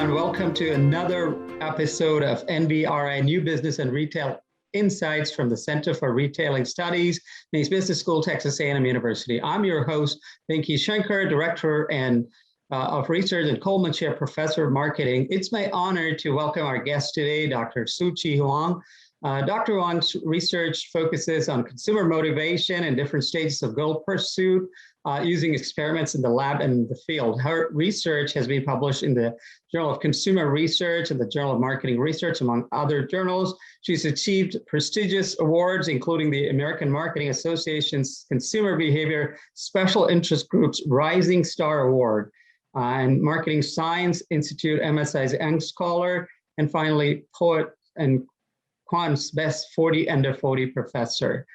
everyone. Welcome to another episode of NBRI New Business and Retail Insights from the Center for Retailing Studies, Mays Business School, Texas A&M University. I'm your host, Venki Shankar, Director of Research and Coleman Chair Professor of Marketing. It's my honor to welcome our guest today, Dr. Szu-chi Huang. Dr. Huang's research focuses on consumer motivation and different stages of goal pursuit using experiments in the lab and in the field. Her research has been published in the Journal of Consumer Research and the Journal of Marketing Research, among other journals. She's achieved prestigious awards, including the American Marketing Association's Consumer Behavior Special Interest Group's Rising Star Award, and Marketing Science Institute MSI's Young Scholar, and finally, Poet and Quant's Best 40 Under 40 Professor.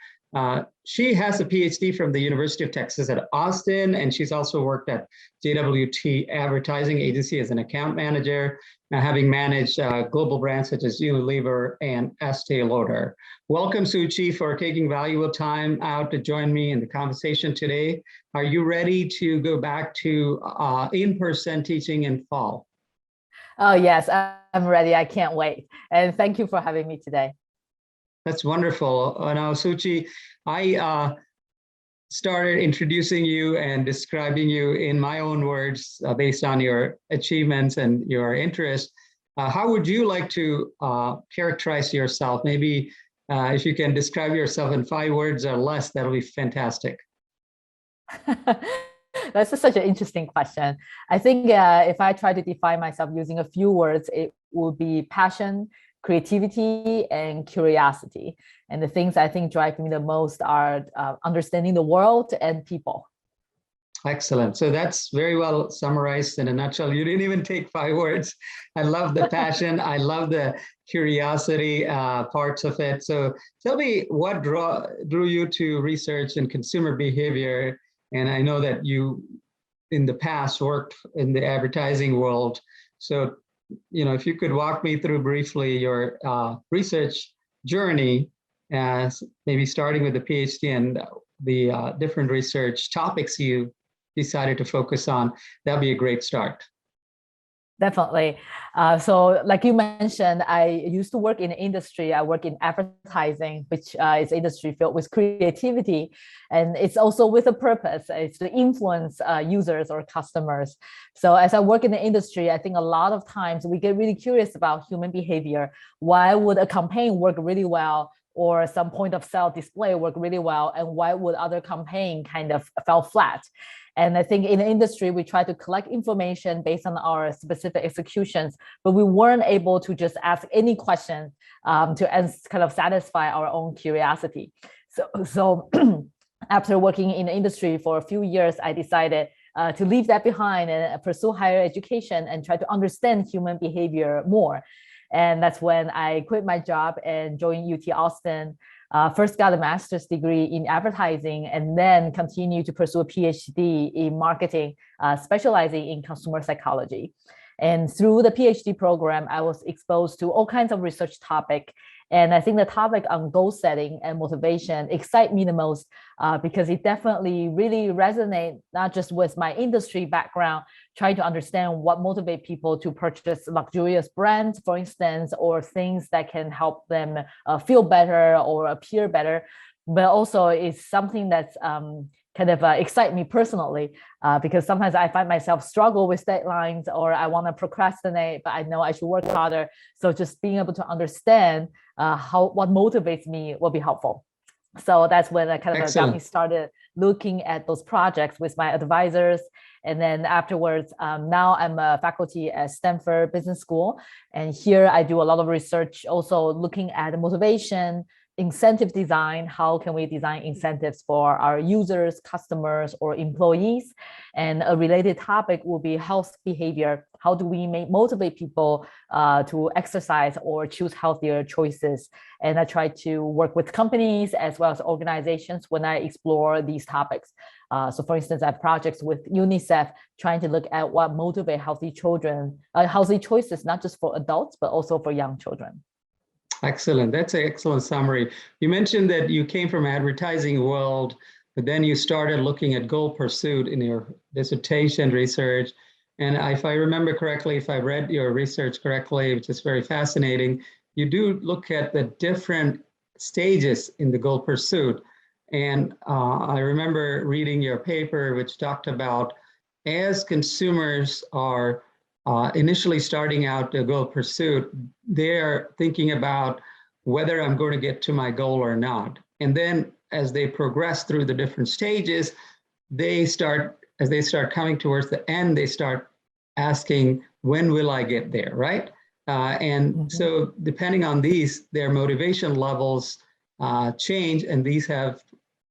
She has a PhD from the University of Texas at Austin, and she's also worked at JWT Advertising Agency as an account manager, having managed global brands such as Unilever and Estee Lauder. Welcome, Szu-chi, for taking valuable time out to join me in the conversation today. Are you ready to go back to in-person teaching in fall? Oh, yes, I'm ready. I can't wait. And thank you for having me today. That's wonderful. Now, Szu-chi, I started introducing you and describing you in my own words based on your achievements and your interests. How would you like to characterize yourself? Maybe if you can describe yourself in 5 words or less, that'll be fantastic. That's such an interesting question. I think if I try to define myself using a few words, it would be passion, creativity, and curiosity. And the things I think drive me the most are understanding the world and people. Excellent. So that's very well summarized in a nutshell. You didn't even take 5 words. I love the passion. I love the curiosity parts of it. So tell me what drew you to research in consumer behavior. And I know that you, in the past, worked in the advertising world. So, if you could walk me through briefly your research journey, maybe starting with the PhD and the different research topics you decided to focus on, that'd be a great start. Definitely. So like you mentioned, I used to work in the industry. I work in advertising, which is industry filled with creativity. And it's also with a purpose. It's to influence users or customers. So as I work in the industry, I think a lot of times we get really curious about human behavior. Why would a campaign work really well, or some point of sale display work really well? And why would other campaign kind of fall flat? And I think in the industry, we try to collect information based on our specific executions, but we weren't able to just ask any question to kind of satisfy our own curiosity. So after working in the industry for a few years, I decided to leave that behind and pursue higher education and try to understand human behavior more. And that's when I quit my job and joined UT Austin. First got a master's degree in advertising and then continued to pursue a PhD in marketing, specializing in consumer psychology. And through the PhD program, I was exposed to all kinds of research topics. And I think the topic on goal setting and motivation excite me the most because it definitely really resonates not just with my industry background, trying to understand what motivates people to purchase luxurious brands, for instance, or things that can help them feel better or appear better. But also it's something that's kind of excite me personally because sometimes I find myself struggle with deadlines or I want to procrastinate, but I know I should work harder. So just being able to understand what motivates me will be helpful. So that's when I kind of got me started looking at those projects with my advisors. And then afterwards, now I'm a faculty at Stanford Business School. And here I do a lot of research also looking at motivation, incentive design. How can we design incentives for our users, customers, or employees? And a related topic will be health behavior. How do we motivate people to exercise or choose healthier choices? And I try to work with companies as well as organizations when I explore these topics. So for instance, I have projects with UNICEF trying to look at what motivate healthy choices, not just for adults, but also for young children. Excellent. That's an excellent summary. You mentioned that you came from advertising world, but then you started looking at goal pursuit in your dissertation research. And if I remember correctly, if I read your research correctly, which is very fascinating, you do look at the different stages in the goal pursuit. And I remember reading your paper, which talked about as consumers are initially starting out the goal pursuit, they're thinking about whether I'm going to get to my goal or not. And then as they progress through the different stages, as they start coming towards the end, they start asking, when will I get there, right? So depending on these, their motivation levels change, and these have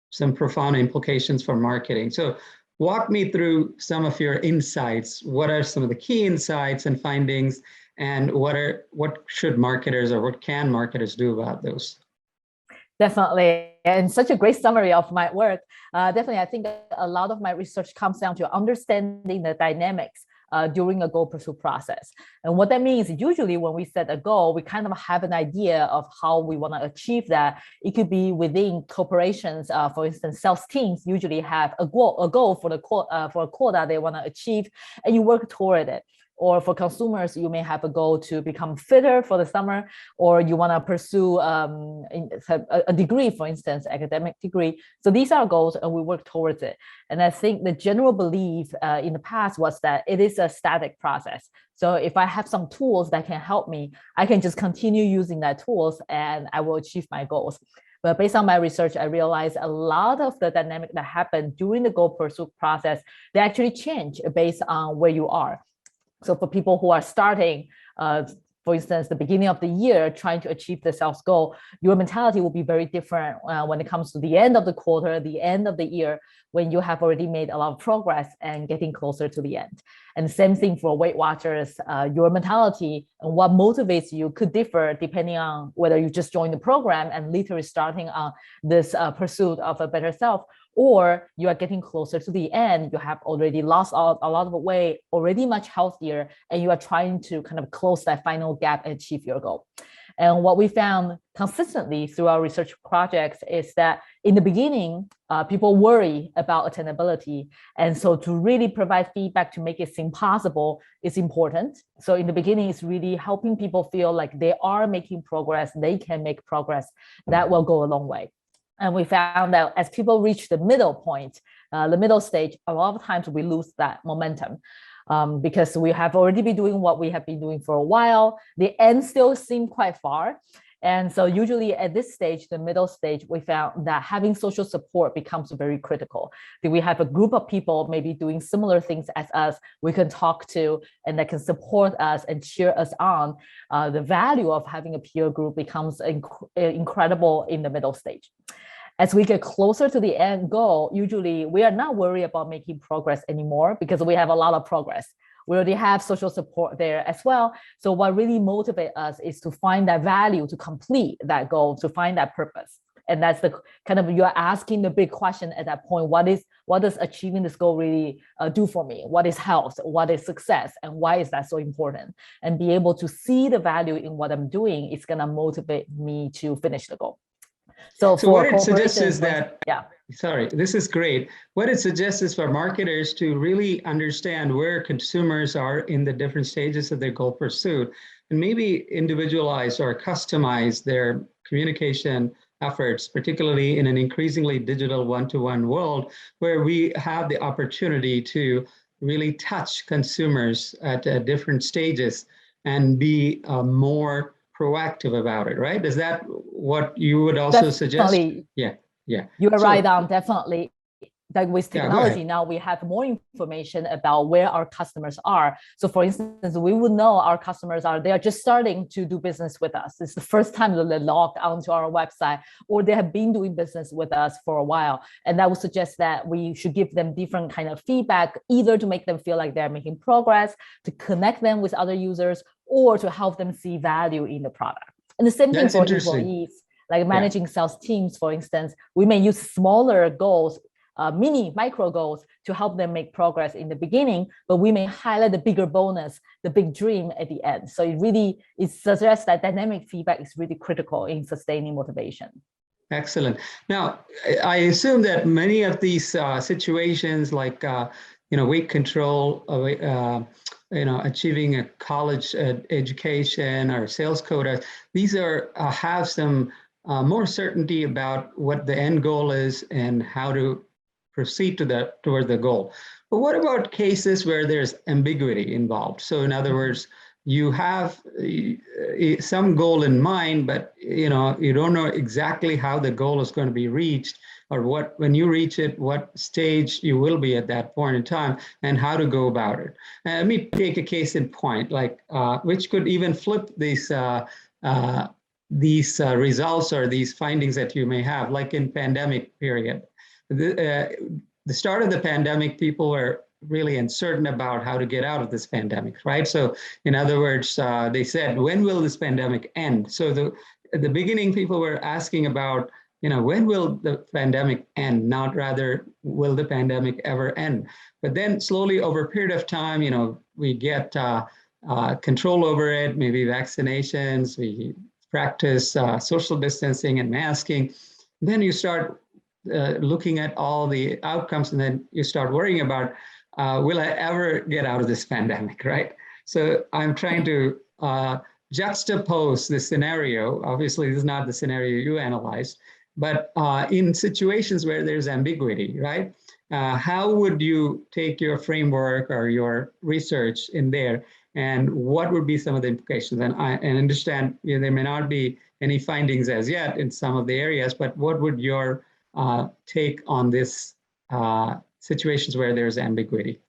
some profound implications for marketing. So walk me through some of your insights. What are some of the key insights and findings, and what should marketers, or what can marketers do about those? Definitely, and such a great summary of my work. Definitely, I think a lot of my research comes down to understanding the dynamics during a goal pursuit process. And what that means, usually when we set a goal, we kind of have an idea of how we want to achieve that. It could be within corporations. For instance, sales teams usually have a goal for a quota they want to achieve, and you work toward it. Or for consumers, you may have a goal to become fitter for the summer, or you want to pursue a degree, for instance, academic degree. So these are goals, and we work towards it. And I think the general belief in the past was that it is a static process. So if I have some tools that can help me, I can just continue using that tools and I will achieve my goals. But based on my research, I realized a lot of the dynamic that happened during the goal pursuit process, they actually change based on where you are. So for people who are starting, for instance, the beginning of the year, trying to achieve the sales goal, your mentality will be very different when it comes to the end of the quarter, the end of the year, when you have already made a lot of progress and getting closer to the end. And the same thing for Weight Watchers, your mentality and what motivates you could differ depending on whether you just joined the program and literally starting on this pursuit of a better self, or you are getting closer to the end, you have already lost a lot of weight, already much healthier, and you are trying to kind of close that final gap and achieve your goal. And what we found consistently through our research projects is that in the beginning, people worry about attainability. And so to really provide feedback to make it seem possible is important. So in the beginning, it's really helping people feel like they are making progress, they can make progress. That will go a long way. And we found that as people reach the middle point, the middle stage, a lot of times we lose that momentum because we have already been doing what we have been doing for a while. The end still seems quite far. And so usually at this stage, the middle stage, we found that having social support becomes very critical. That we have a group of people maybe doing similar things as us, we can talk to, and that can support us and cheer us on. The value of having a peer group becomes incredible in the middle stage. As we get closer to the end goal, usually we are not worried about making progress anymore because we have a lot of progress. We already have social support there as well. So what really motivates us is to find that value, to complete that goal, to find that purpose. And that's the kind of, you're asking the big question at that point, what does achieving this goal really do for me? What is health? What is success? And why is that so important? And be able to see the value in what I'm doing is gonna motivate me to finish the goal. So what it suggests is that, yeah. Sorry, this is great. What it suggests is for marketers to really understand where consumers are in the different stages of their goal pursuit, and maybe individualize or customize their communication efforts, particularly in an increasingly digital one-to-one world where we have the opportunity to really touch consumers at different stages and be more proactive about it, right? Is that what you would also suggest? Yeah. You are right on, definitely. Like with technology, now we have more information about where our customers are. So for instance, we would know our customers they are just starting to do business with us. It's the first time that they logged onto our website, or they have been doing business with us for a while. And that would suggest that we should give them different kind of feedback, either to make them feel like they're making progress, to connect them with other users, or to help them see value in the product. And the same thing for employees, like managing sales teams, for instance, we may use smaller goals, micro goals to help them make progress in the beginning, but we may highlight the bigger bonus, the big dream at the end. So it suggests that dynamic feedback is really critical in sustaining motivation. Excellent. Now, I assume that many of these situations, like weight control, achieving a college education or sales quota. These are have some more certainty about what the end goal is and how to proceed toward the goal. But what about cases where there's ambiguity involved? So in other words, you have some goal in mind, but you don't know exactly how the goal is going to be reached, or when you reach it, what stage you will be at that point in time, and how to go about it. And let me take a case in point, like which could even flip these results or these findings that you may have, like in pandemic period. The start of the pandemic, people were really uncertain about how to get out of this pandemic, right? So in other words, they said, when will this pandemic end? So at the beginning, people were asking about, when will the pandemic end? Not rather, will the pandemic ever end? But then slowly over a period of time, we get control over it, maybe vaccinations, we practice social distancing and masking. Then you start looking at all the outcomes, and then you start worrying about, will I ever get out of this pandemic, right? So I'm trying to juxtapose this scenario. Obviously, this is not the scenario you analyzed, but in situations where there's ambiguity, right? How would you take your framework or your research in there, and what would be some of the implications? And I understand there may not be any findings as yet in some of the areas, but what would your take on this situations where there's ambiguity?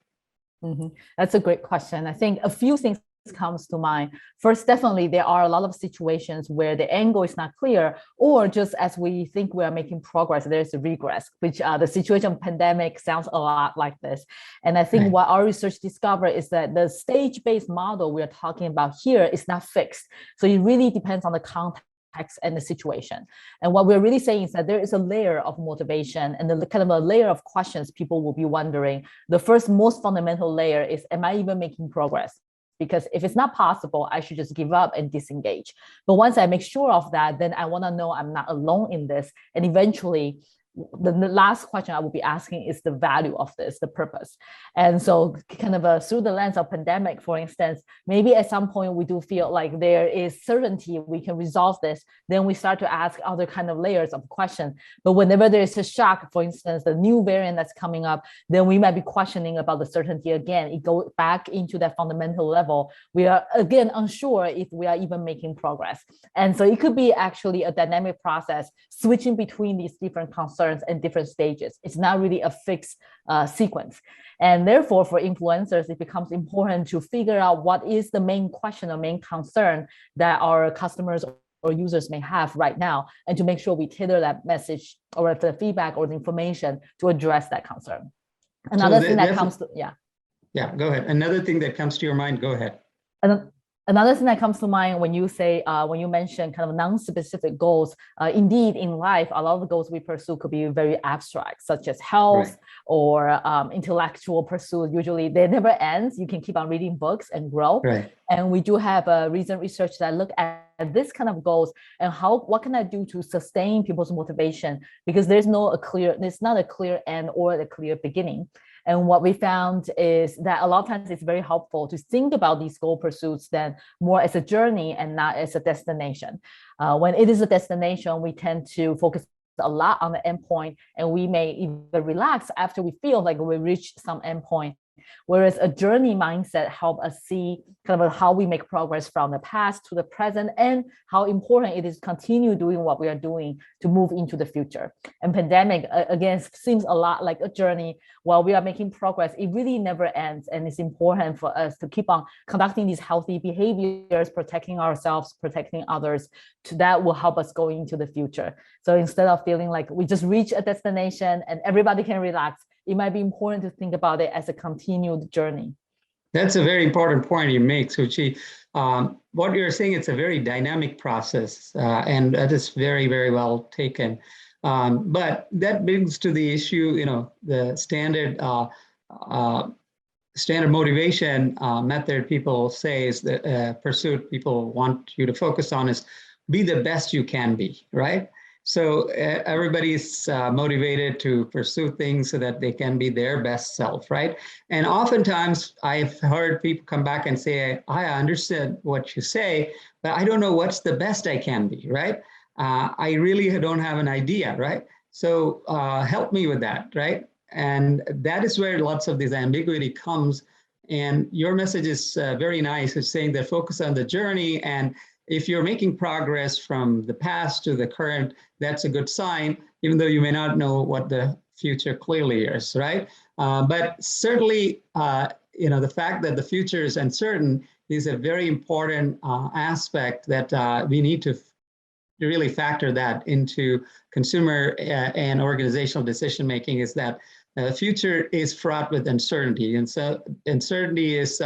That's a great question. I think a few things comes to mind. First, definitely there are a lot of situations where the angle is not clear, or just as we think we are making progress, there's a regress, which the situation of pandemic sounds a lot like this. And I think what our research discovered is that the stage-based model we're talking about here is not fixed. So it really depends on the context and the situation. And what we're really saying is that there is a layer of motivation and the kind of a layer of questions people will be wondering. The first most fundamental layer is, am I even making progress? Because if it's not possible, I should just give up and disengage. But once I make sure of that, then I want to know I'm not alone in this. And eventually, the last question I will be asking is the value of this, the purpose. And so kind of through the lens of pandemic, for instance, maybe at some point we do feel like there is certainty we can resolve this, then we start to ask other kind of layers of questions. But whenever there is a shock, for instance, the new variant that's coming up, then we might be questioning about the certainty again. It goes back into that fundamental level. We are again unsure if we are even making progress. And so it could be actually a dynamic process switching between these different concerns and different stages. It's not really a fixed sequence. And therefore, for influencers, it becomes important to figure out what is the main question or main concern that our customers or users may have right now, and to make sure we tailor that message or the feedback or the information to address that concern. Another thing that comes to, Yeah, go ahead. Another thing that comes to your mind, go ahead. Another thing that comes to mind when you say, when you mention kind of non-specific goals, indeed in life, a lot of the goals we pursue could be very abstract, such as health or intellectual pursuit. Usually they never ends. You can keep on reading books and grow. And we do have recent research that look at this kind of goals and what can I do to sustain people's motivation? Because there's not a clear end or a clear beginning. And what we found is that a lot of times it's very helpful to think about these goal pursuits then more as a journey and not as a destination. When it is a destination, we tend to focus a lot on the endpoint, and we may even relax after we feel like we reached some endpoint. Whereas a journey mindset helps us see kind of how we make progress from the past to the present, and how important it is to continue doing what we are doing to move into the future. And pandemic, again, seems a lot like a journey. While we are making progress, it really never ends. And it's important for us to keep on conducting these healthy behaviors, protecting ourselves, protecting others. That will help us go into the future. So instead of feeling like we just reach a destination and everybody can relax, it might be important to think about it as a continued journey. That's a very important point you make, Szu-chi. What you're saying, it's a very dynamic process, and that is very, very well taken. But that brings to the issue, the standard motivation method people say is the pursuit people want you to focus on is be the best you can be, right? So everybody's motivated to pursue things so that they can be their best self, right? And oftentimes I've heard people come back and say, I understand what you say, but I don't know what's the best I can be, right? I really don't have an idea, right? So help me with that, right? And that is where lots of this ambiguity comes. And your message is very nice. It's saying that focus on the journey, and if you're making progress from the past to the current, that's a good sign, even though you may not know what the future clearly is, right? But certainly, the fact that the future is uncertain is a very important aspect that we need to really factor that into consumer and organizational decision making, is that the future is fraught with uncertainty. And so uncertainty is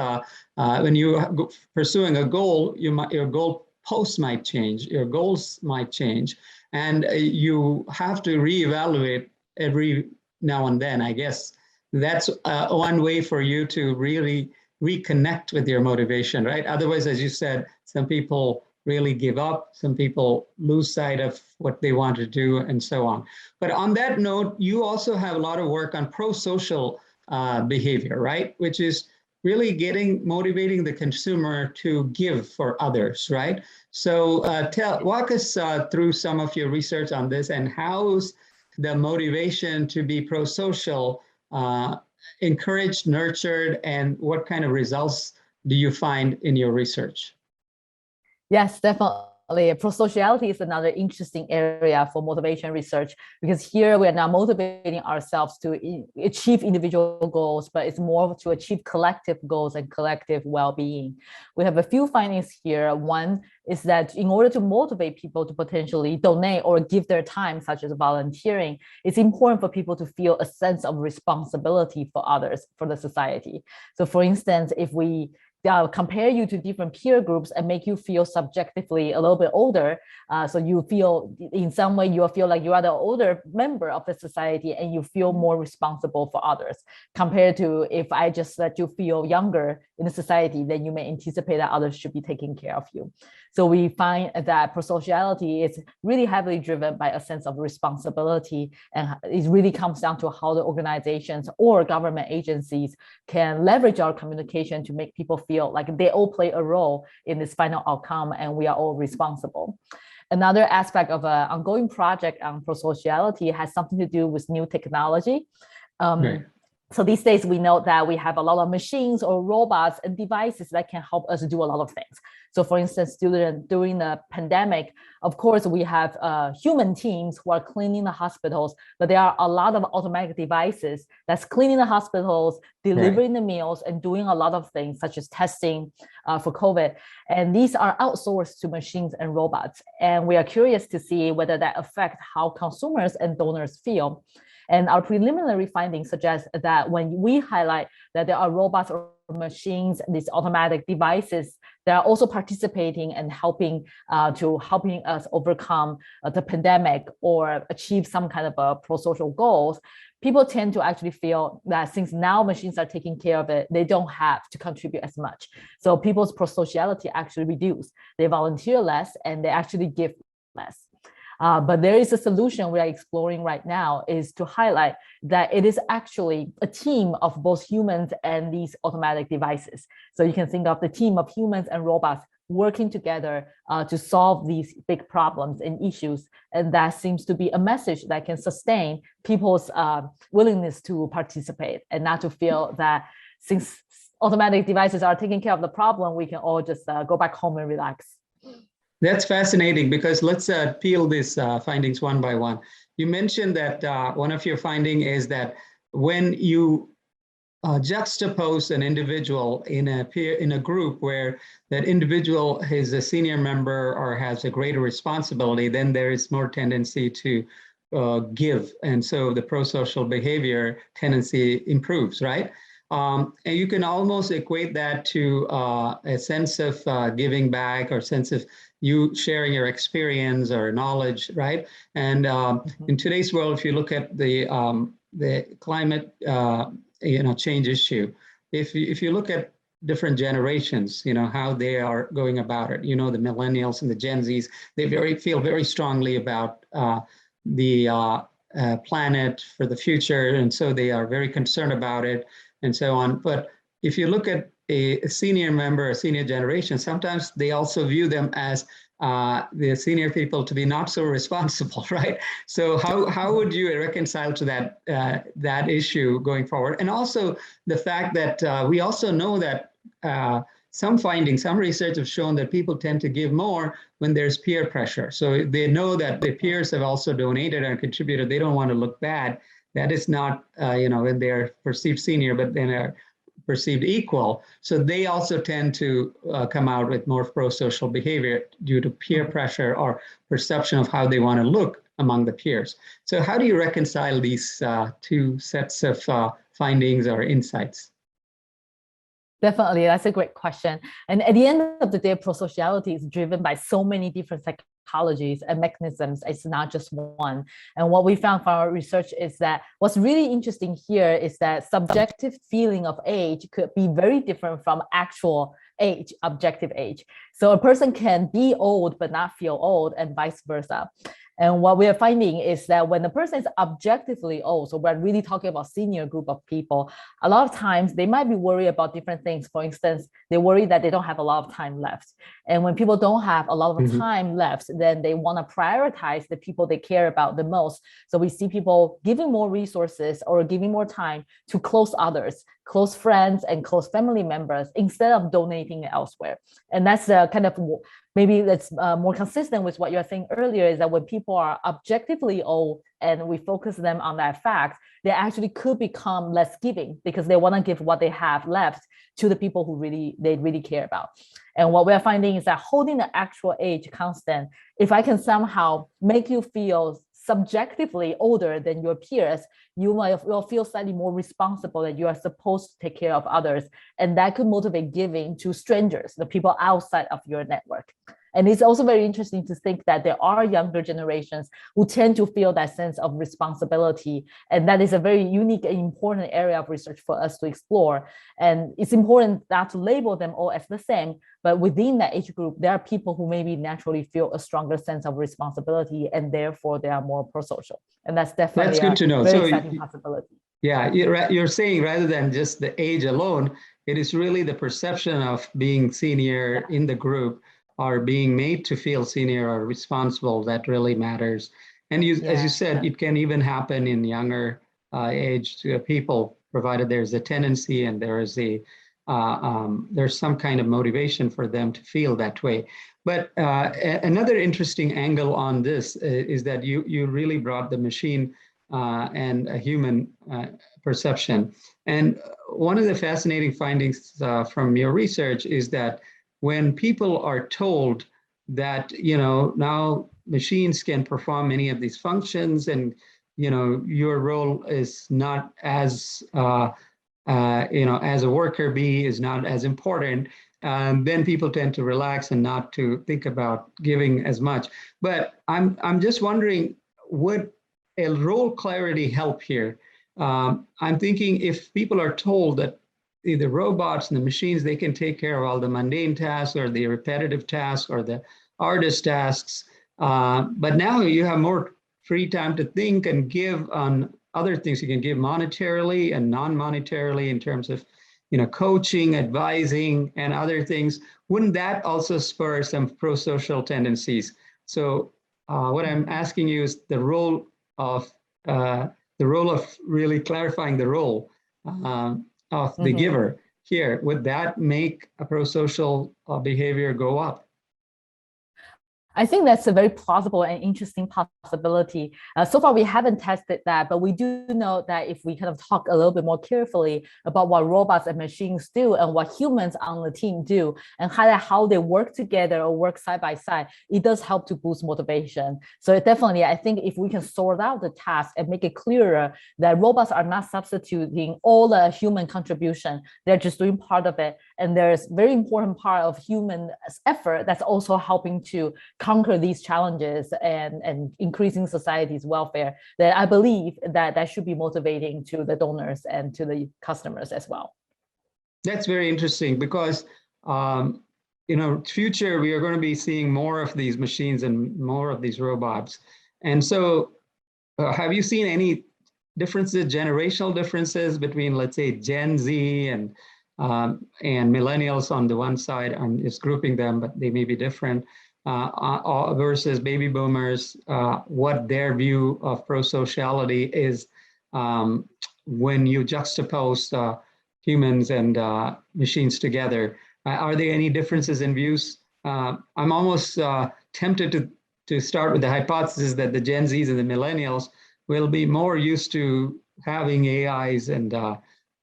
when you're pursuing a goal, your goal posts might change, your goals might change, and you have to reevaluate every now and then. I guess that's one way for you to really reconnect with your motivation, right? Otherwise, as you said, some people really give up, some people lose sight of what they want to do, and so on. But on that note, you also have a lot of work on pro-social behavior, right? Which is really motivating the consumer to give for others, right? So walk us through some of your research on this, and how's the motivation to be pro-social encouraged, nurtured, and what kind of results do you find in your research? Yes, definitely. Prosociality is another interesting area for motivation research, because here we are now motivating ourselves to achieve individual goals, but it's more to achieve collective goals and collective well-being. We have a few findings here. One is that in order to motivate people to potentially donate or give their time, such as volunteering, it's important for people to feel a sense of responsibility for others, for the society. So for instance, if we compare you to different peer groups and make you feel subjectively a little bit older. So you feel in some way, you feel like you are the older member of the society and you feel more responsible for others, compared to if I just let you feel younger in the society, then you may anticipate that others should be taking care of you. So we find that prosociality is really heavily driven by a sense of responsibility, and it really comes down to how the organizations or government agencies can leverage our communication to make people feel like they all play a role in this final outcome and we are all responsible. Another aspect of an ongoing project on prosociality has something to do with new technology. Right. So these days we know that we have a lot of machines or robots and devices that can help us do a lot of things. So for instance, during the pandemic, of course, we have human teams who are cleaning the hospitals, but there are a lot of automatic devices that's cleaning the hospitals, delivering the meals, and doing a lot of things such as testing for COVID. And these are outsourced to machines and robots. And we are curious to see whether that affects how consumers and donors feel. And our preliminary findings suggest that when we highlight that there are robots or machines, these automatic devices, that are also participating and helping us overcome the pandemic or achieve some kind of pro-social goals, people tend to actually feel that since now machines are taking care of it, they don't have to contribute as much. So people's prosociality actually reduce. They volunteer less and they actually give less. But there is a solution we are exploring right now, is to highlight that it is actually a team of both humans and these automatic devices. So you can think of the team of humans and robots working together to solve these big problems and issues. And that seems to be a message that can sustain people's willingness to participate and not to feel that since automatic devices are taking care of the problem, we can all just go back home and relax. That's fascinating, because let's peel these findings one by one. You mentioned that one of your findings is that when you juxtapose an individual in a group where that individual is a senior member or has a greater responsibility, then there is more tendency to give. And so the pro-social behavior tendency improves, right? And you can almost equate that to a sense of giving back, or sense of you sharing your experience or knowledge, right? And in today's world, if you look at the climate change issue, if you look at different generations, how they are going about it. The millennials and the Gen Zs, they feel very strongly about the planet for the future, and so they are very concerned about it and so on. But if you look at a senior member, a senior generation, sometimes they also view them as the senior people to be not so responsible, right? So how would you reconcile to that issue going forward? And also the fact that we also know that some research have shown that people tend to give more when there's peer pressure. So they know that the peers have also donated and contributed. They don't want to look bad. That is not, when they're perceived senior, but then are perceived equal. So they also tend to come out with more pro-social behavior due to peer pressure or perception of how they want to look among the peers. So how do you reconcile these two sets of findings or insights? Definitely, that's a great question. And at the end of the day, prosociality is driven by so many different psychologies and mechanisms. It's not just one. And what we found from our research is that what's really interesting here is that subjective feeling of age could be very different from actual age, objective age. So a person can be old but not feel old, and vice versa. And what we are finding is that when the person is objectively old, so we're really talking about senior group of people, a lot of times they might be worried about different things. For instance, they worry that they don't have a lot of time left. And when people don't have a lot of time left, then they want to prioritize the people they care about the most. So we see people giving more resources or giving more time to close others, close friends and close family members, instead of donating it elsewhere. And that's the kind of, maybe that's more consistent with what you were saying earlier, is that when people are objectively old and we focus them on that fact, they actually could become less giving because they want to give what they have left to the people who they really care about. And what we're finding is that holding the actual age constant, if I can somehow make you feel subjectively older than your peers, you will feel slightly more responsible that you are supposed to take care of others. And that could motivate giving to strangers, the people outside of your network. And it's also very interesting to think that there are younger generations who tend to feel that sense of responsibility. And that is a very unique and important area of research for us to explore. And it's important not to label them all as the same, but within that age group, there are people who maybe naturally feel a stronger sense of responsibility, and therefore they are more pro-social. And that's definitely good to know. Very exciting possibility. Yeah, you're saying rather than just the age alone, it is really the perception of being senior in the group or being made to feel senior or responsible that really matters. And as you said, it can even happen in younger aged people, provided there's a tendency and there's some kind of motivation for them to feel that way. But another interesting angle on this is that you really brought the machine and a human perception. And one of the fascinating findings from your research is that when people are told that, now machines can perform many of these functions and, your role is not as, as a worker bee is not as important, then people tend to relax and not to think about giving as much. But I'm just wondering, would a role clarity help here? I'm thinking if people are told that the robots and the machines, they can take care of all the mundane tasks or the repetitive tasks or the artist tasks. But now you have more free time to think and give on other things. You can give monetarily and non-monetarily in terms of, coaching, advising, and other things. Wouldn't that also spur some pro-social tendencies? So what I'm asking you is the role of really clarifying the role of the giver here. Would that make a pro-social behavior go up? I think that's a very plausible and interesting possibility. So far, we haven't tested that, but we do know that if we kind of talk a little bit more carefully about what robots and machines do and what humans on the team do and how they work together or work side by side, it does help to boost motivation. So definitely, I think if we can sort out the task and make it clearer that robots are not substituting all the human contribution, they're just doing part of it. And there's very important part of human effort that's also helping to conquer these challenges and increasing society's welfare, that I believe that should be motivating to the donors and to the customers as well. That's very interesting because, future, we are going to be seeing more of these machines and more of these robots. And so have you seen any differences, generational differences between, let's say, Gen Z and millennials on the one side? I'm just grouping them, but they may be different, versus baby boomers, what their view of prosociality is when you juxtapose humans and machines together. Are there any differences in views? I'm almost tempted to start with the hypothesis that the Gen Zs and the millennials will be more used to having AIs and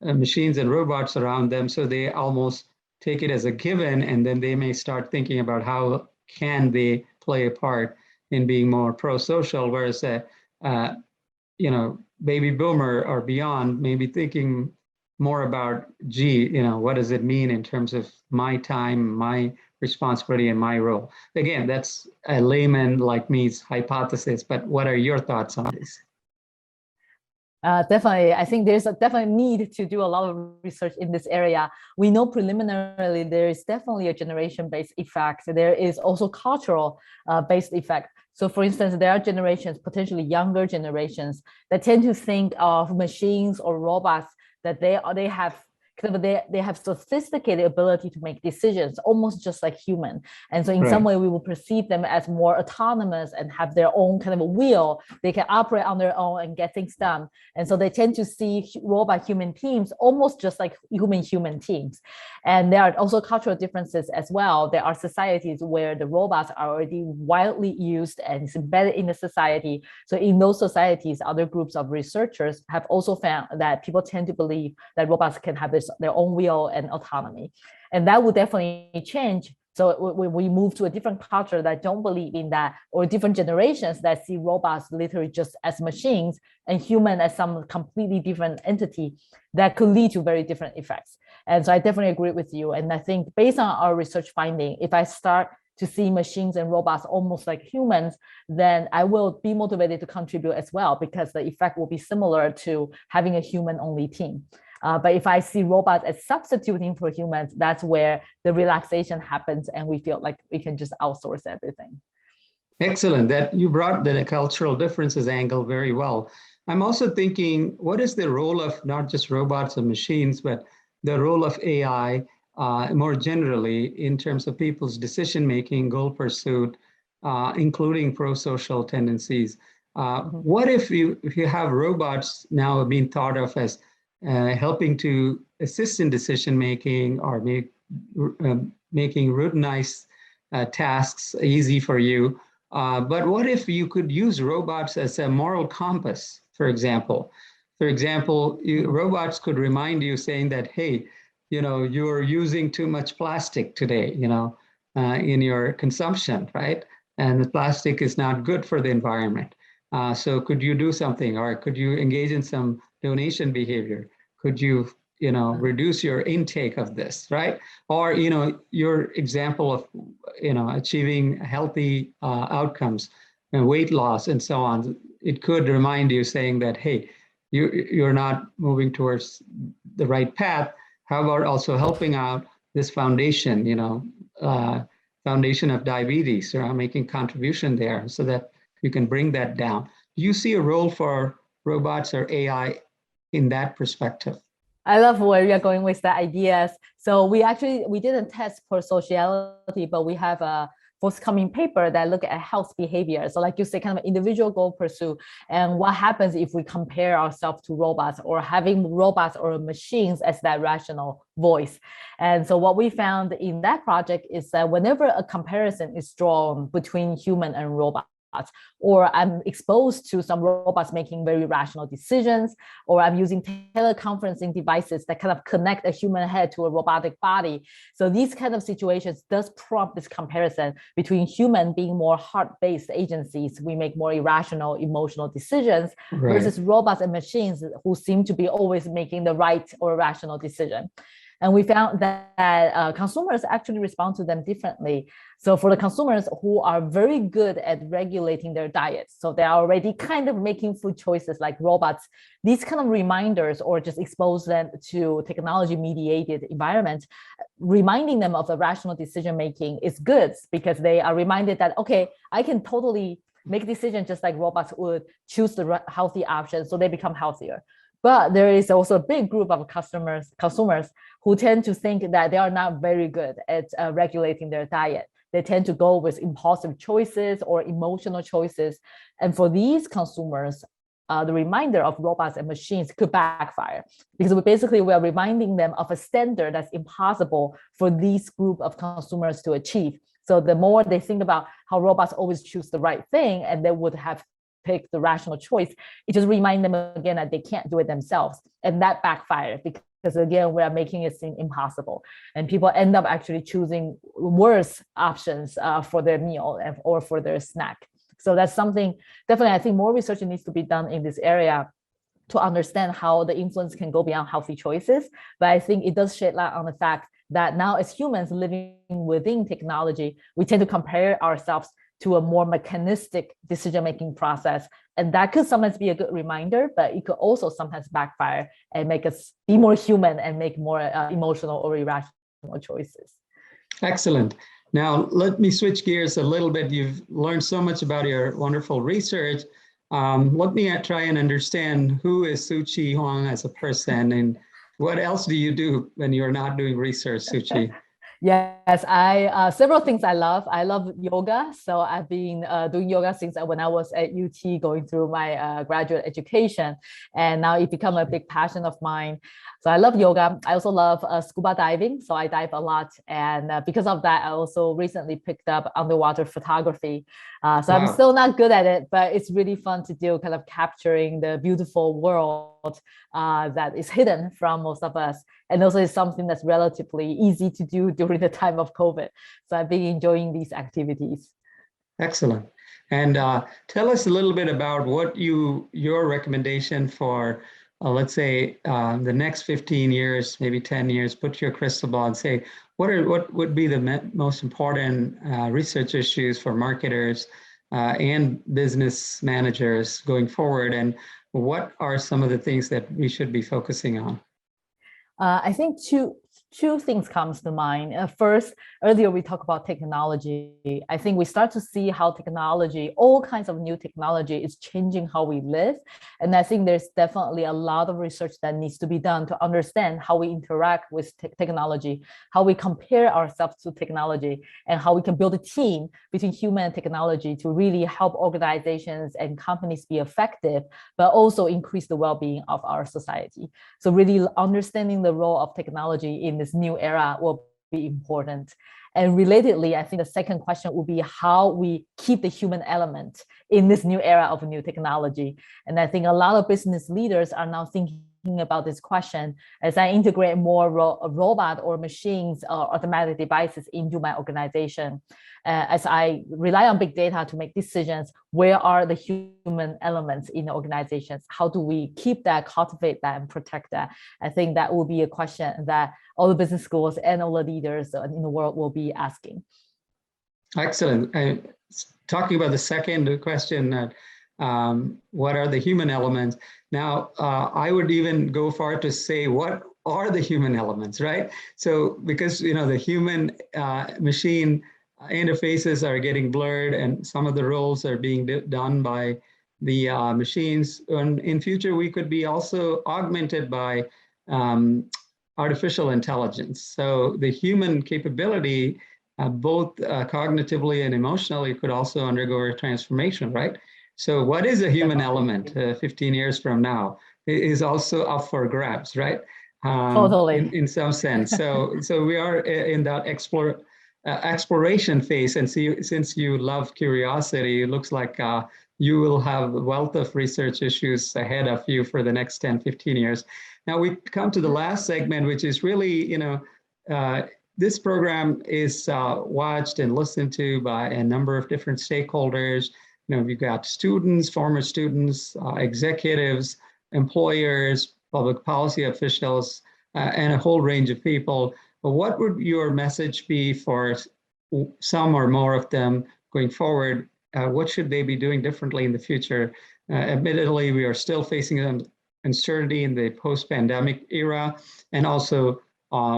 machines and robots around them, so they almost take it as a given, and then they may start thinking about how can they play a part in being more pro-social, whereas baby boomer or beyond may be thinking more about, what does it mean in terms of my time, my responsibility, and my role? Again, that's a layman like me's hypothesis, but what are your thoughts on this? Definitely, I think there's a definite need to do a lot of research in this area. We know preliminarily there is definitely a generation-based effect. There is also cultural based effect. So for instance, there are generations, potentially younger generations, that tend to think of machines or robots that they have sophisticated ability to make decisions, almost just like human. And so in some way, we will perceive them as more autonomous and have their own kind of a will. They can operate on their own and get things done. And so they tend to see robot-human teams almost just like human-human teams. And there are also cultural differences as well. There are societies where the robots are already widely used and it's embedded in the society. So in those societies, other groups of researchers have also found that people tend to believe that robots can have their own will and autonomy. And that would definitely change. So we move to a different culture that don't believe in that, or different generations that see robots literally just as machines and human as some completely different entity, that could lead to very different effects. And so I definitely agree with you. And I think based on our research finding, if I start to see machines and robots almost like humans, then I will be motivated to contribute as well, because the effect will be similar to having a human-only team. But if I see robots as substituting for humans, that's where the relaxation happens and we feel like we can just outsource everything. Excellent. That you brought the cultural differences angle very well. I'm also thinking, what is the role of not just robots and machines, but the role of AI more generally in terms of people's decision-making, goal pursuit, including pro-social tendencies? What if you have robots now being thought of as helping to assist in decision-making or making routinized tasks easy for you? But what if you could use robots as a moral compass, for example? For example, robots could remind you saying that, hey, you're using too much plastic today, in your consumption, right? And the plastic is not good for the environment. So could you do something, or could you engage in some donation behavior? Could you, reduce your intake of this, right? Or, your example of, achieving healthy outcomes and weight loss and so on. It could remind you saying that, hey, you're not moving towards the right path. How about also helping out this foundation, foundation of diabetes, or making contribution there so that you can bring that down. Do you see a role for robots or AI in that perspective? I love where we are going with the ideas. So we didn't test prosociality, but we have a forthcoming paper that look at health behavior. So like you say, kind of individual goal pursuit, and what happens if we compare ourselves to robots, or having robots or machines as that rational voice. And so what we found in that project is that whenever a comparison is drawn between human and robot, or I'm exposed to some robots making very rational decisions, or I'm using teleconferencing devices that kind of connect a human head to a robotic body. So these kind of situations does prompt this comparison between human being more heart-based agencies, we make more irrational, emotional decisions, versus robots and machines who seem to be always making the right or rational decision. And we found that consumers actually respond to them differently. So for the consumers who are very good at regulating their diets, so they're already kind of making food choices like robots, these kind of reminders or just expose them to technology mediated environment, reminding them of the rational decision making is good because they are reminded that, okay, I can totally make decisions just like robots would, choose the healthy option, so they become healthier. But there is also a big group of consumers who tend to think that they are not very good at regulating their diet. They tend to go with impulsive choices or emotional choices. And for these consumers, the reminder of robots and machines could backfire because we are reminding them of a standard that's impossible for these group of consumers to achieve. So the more they think about how robots always choose the right thing and they would have pick the rational choice, it just reminds them again that they can't do it themselves. And that backfires because again, we are making it seem impossible. And people end up actually choosing worse options for their meal or for their snack. So that's something, definitely, I think more research needs to be done in this area to understand how the influence can go beyond healthy choices. But I think it does shed light on the fact that now as humans living within technology, we tend to compare ourselves to a more mechanistic decision-making process. And that could sometimes be a good reminder, but it could also sometimes backfire and make us be more human and make more emotional or irrational choices. Excellent. Now, let me switch gears a little bit. You've learned so much about your wonderful research. Let me try and understand who is Szu-chi Huang as a person and what else do you do when you're not doing research, Szu-chi? Yes, several things I love. I love yoga. So I've been doing yoga since when I was at UT going through my graduate education. And now it become a big passion of mine. So I love yoga. I also love scuba diving. So I dive a lot. And because of that, I also recently picked up underwater photography. So wow. I'm still not good at it, but it's really fun to do, kind of capturing the beautiful world that is hidden from most of us. And also it's something that's relatively easy to do during the time of COVID. So I've been enjoying these activities. Excellent. And tell us a little bit about what your recommendation for, let's say, the next 15 years, maybe 10 years, put your crystal ball and say, what would be the most important research issues for marketers and business managers going forward? And what are some of the things that we should be focusing on? I think two things comes to mind. First, earlier we talked about technology. I think we start to see how technology, all kinds of new technology is changing how we live. And I think there's definitely a lot of research that needs to be done to understand how we interact with technology, how we compare ourselves to technology, and how we can build a team between human and technology to really help organizations and companies be effective, but also increase the well-being of our society. So really understanding the role of technology in this new era will be important. And relatedly, I think the second question will be how we keep the human element in this new era of new technology. And I think a lot of business leaders are now thinking about this question as I integrate more robot or machines or automatic devices into my organization. As I rely on big data to make decisions, where are the human elements in the organizations? How do we keep that, cultivate that, and protect that? I think that will be a question that all the business schools and all the leaders in the world will be asking. Excellent. Talking about the second question, what are the human elements? Now, I would even go far to say, what are the human elements, right? So, because, the human machine interfaces are getting blurred and some of the roles are being done by the machines. And in future, we could be also augmented by artificial intelligence. So the human capability, both cognitively and emotionally, could also undergo a transformation, right? So what is a human element 15 years from now is also up for grabs, right? Totally. In some sense. So we are in that exploration phase. And since you love curiosity, it looks like you will have a wealth of research issues ahead of you for the next 10, 15 years. Now we come to the last segment, which is really, this program is watched and listened to by a number of different stakeholders. We've got students, former students, executives, employers, public policy officials, and a whole range of people. But what would your message be for some or more of them going forward? What should they be doing differently in the future? Admittedly, we are still facing uncertainty in the post-pandemic era, and also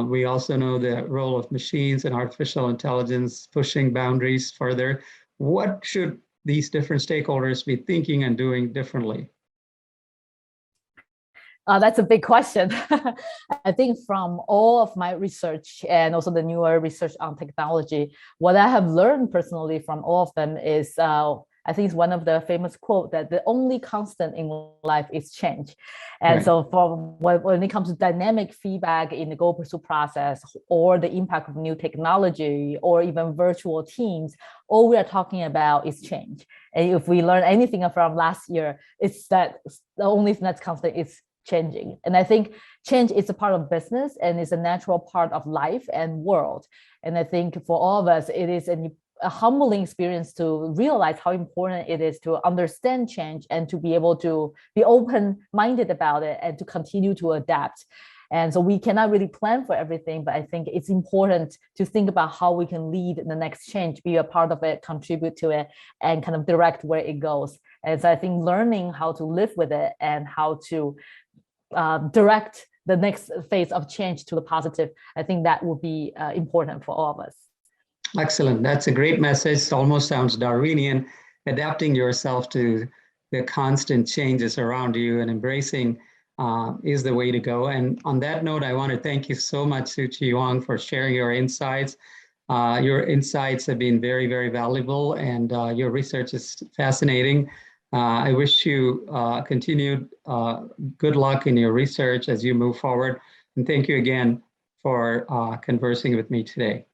we also know the role of machines and artificial intelligence pushing boundaries further. What should these different stakeholders be thinking and doing differently? That's a big question. I think from all of my research and also the newer research on technology, what I have learned personally from all of them is, I think it's one of the famous quote that the only constant in life is change. And Right. so when it comes to dynamic feedback in the goal pursuit process, or the impact of new technology, or even virtual teams, all we are talking about is change. And if we learn anything from last year, it's that the only thing that's constant is changing. And I think change is a part of business and is a natural part of life and world. And I think for all of us, it is a humbling experience to realize how important it is to understand change and to be able to be open-minded about it and to continue to adapt. And so we cannot really plan for everything, but I think it's important to think about how we can lead the next change, be a part of it, contribute to it, and kind of direct where it goes. And so I think learning how to live with it and how to direct the next phase of change to the positive, I think that will be important for all of us. Excellent. That's a great message. It almost sounds Darwinian, adapting yourself to the constant changes around you and embracing is the way to go. And on that note, I want to thank you so much, Szu-chi Huang, for sharing your insights. Your insights have been very, very valuable, and your research is fascinating. I wish you continued good luck in your research as you move forward. And thank you again for conversing with me today.